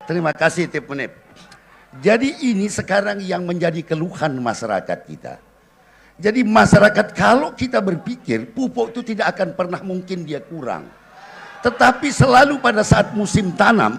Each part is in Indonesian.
Terima kasih Tip Menip. Jadi ini sekarang yang menjadi keluhan masyarakat kita. Jadi masyarakat kalau kita berpikir pupuk itu tidak akan pernah mungkin dia kurang. Tetapi selalu pada saat musim tanam,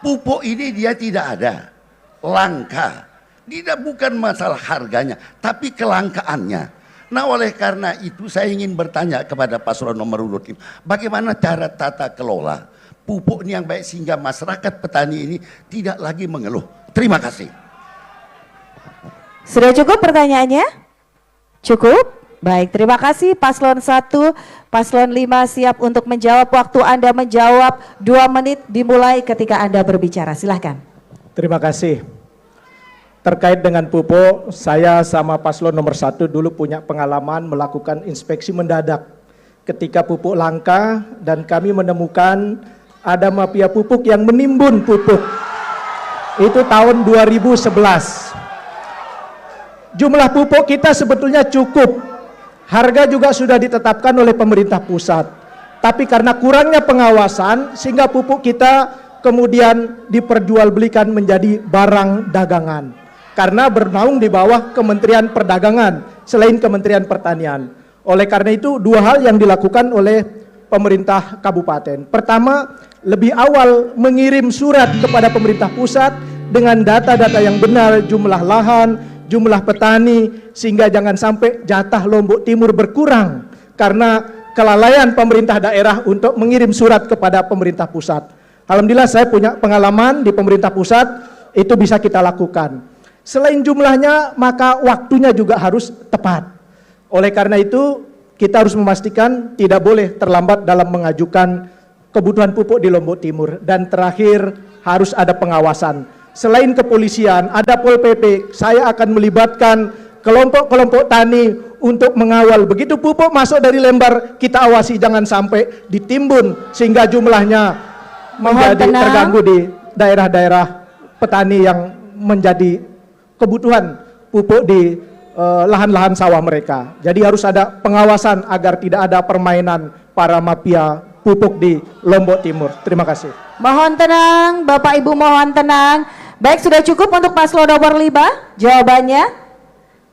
pupuk ini dia tidak ada. Langka. Tidak bukan masalah harganya, tapi kelangkaannya. Nah oleh karena itu saya ingin bertanya kepada paslon nomor urut 5. Bagaimana cara tata kelola pupuk ini yang baik sehingga masyarakat petani ini tidak lagi mengeluh. Terima kasih. Sudah cukup pertanyaannya? Cukup? Baik, terima kasih paslon 1, paslon 5 siap untuk menjawab. Waktu Anda menjawab 2 menit dimulai ketika Anda berbicara. Silahkan. Terima kasih. Terkait dengan pupuk, saya sama paslon nomor 1 dulu punya pengalaman melakukan inspeksi mendadak ketika pupuk langka dan kami menemukan ada mafia pupuk yang menimbun pupuk. Itu tahun 2011. Jumlah pupuk kita sebetulnya cukup. Harga juga sudah ditetapkan oleh pemerintah pusat. Tapi karena kurangnya pengawasan sehingga pupuk kita kemudian diperjualbelikan menjadi barang dagangan. Karena bernaung di bawah Kementerian Perdagangan selain Kementerian Pertanian. Oleh karena itu 2 hal yang dilakukan oleh pemerintah kabupaten. Pertama, lebih awal mengirim surat kepada pemerintah pusat dengan data-data yang benar, jumlah lahan, jumlah petani, sehingga jangan sampai jatah Lombok Timur berkurang karena kelalaian pemerintah daerah untuk mengirim surat kepada pemerintah pusat. Alhamdulillah saya punya pengalaman di pemerintah pusat, itu bisa kita lakukan. Selain jumlahnya, maka waktunya juga harus tepat. Oleh karena itu, kita harus memastikan tidak boleh terlambat dalam mengajukan kebutuhan pupuk di Lombok Timur. Dan terakhir, harus ada pengawasan. Selain kepolisian, ada Pol PP, saya akan melibatkan kelompok-kelompok tani untuk mengawal. Begitu pupuk masuk dari lembar, kita awasi jangan sampai ditimbun sehingga jumlahnya menjadi terganggu di daerah-daerah petani yang menjadi kebutuhan pupuk di lahan-lahan sawah mereka. Jadi harus ada pengawasan agar tidak ada permainan para mafia pupuk di Lombok Timur. Terima kasih. Mohon tenang, Bapak Ibu mohon tenang. Baik, sudah cukup untuk paslon nomor 5 jawabannya.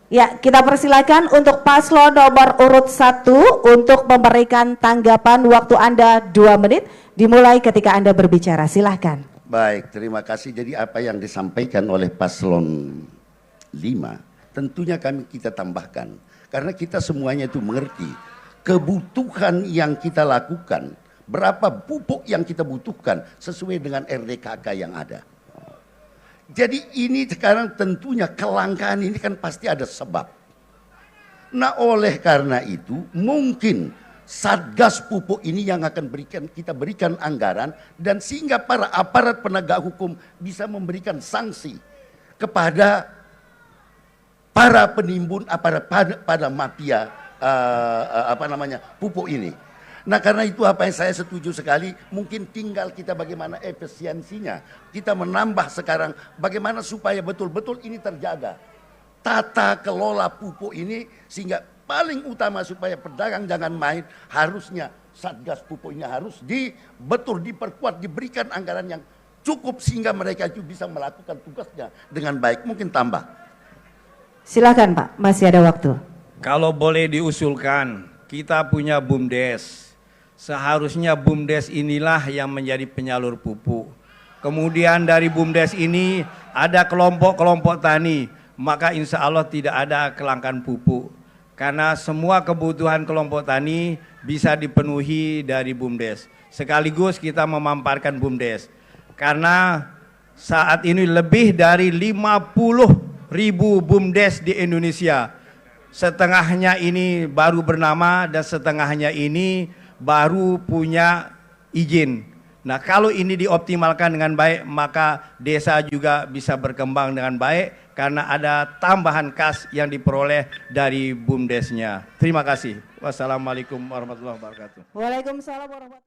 Ya, kita persilakan untuk paslon nomor urut 1 untuk memberikan tanggapan. Waktu Anda 2 menit dimulai ketika Anda berbicara. Silahkan. Baik, terima kasih. Jadi apa yang disampaikan oleh paslon 5 tentunya kita tambahkan karena kita semuanya itu mengerti kebutuhan yang kita lakukan, berapa pupuk yang kita butuhkan sesuai dengan RDKK yang ada. Jadi ini sekarang tentunya kelangkaan ini kan pasti ada sebab. Nah oleh karena itu mungkin Satgas pupuk ini yang akan kita berikan anggaran dan sehingga para aparat penegak hukum bisa memberikan sanksi kepada para penimbun pada mafia pupuk ini. Nah karena itu apa yang saya setuju sekali, mungkin tinggal kita bagaimana efisiensinya. Kita menambah sekarang bagaimana supaya betul-betul ini terjaga. Tata kelola pupuk ini sehingga paling utama supaya pedagang jangan main, harusnya Satgas pupuk ini harus diperkuat, diberikan anggaran yang cukup sehingga mereka itu bisa melakukan tugasnya dengan baik. Mungkin tambah. Silakan Pak, masih ada waktu. Kalau boleh diusulkan, kita punya BUMDes. Seharusnya BUMDes inilah yang menjadi penyalur pupuk. Kemudian dari BUMDes ini ada kelompok-kelompok tani, maka insya Allah tidak ada kelangkaan pupuk. Karena semua kebutuhan kelompok tani bisa dipenuhi dari BUMDes. Sekaligus kita memamparkan BUMDes. Karena saat ini lebih dari 50.000 BUMDes di Indonesia. Setengahnya ini baru bernama dan setengahnya ini baru punya izin. Nah kalau ini dioptimalkan dengan baik maka desa juga bisa berkembang dengan baik karena ada tambahan kas yang diperoleh dari BUMDesnya. Terima kasih. Wassalamualaikum warahmatullahi wabarakatuh. Waalaikumsalam warahmatullahi wabarakatuh.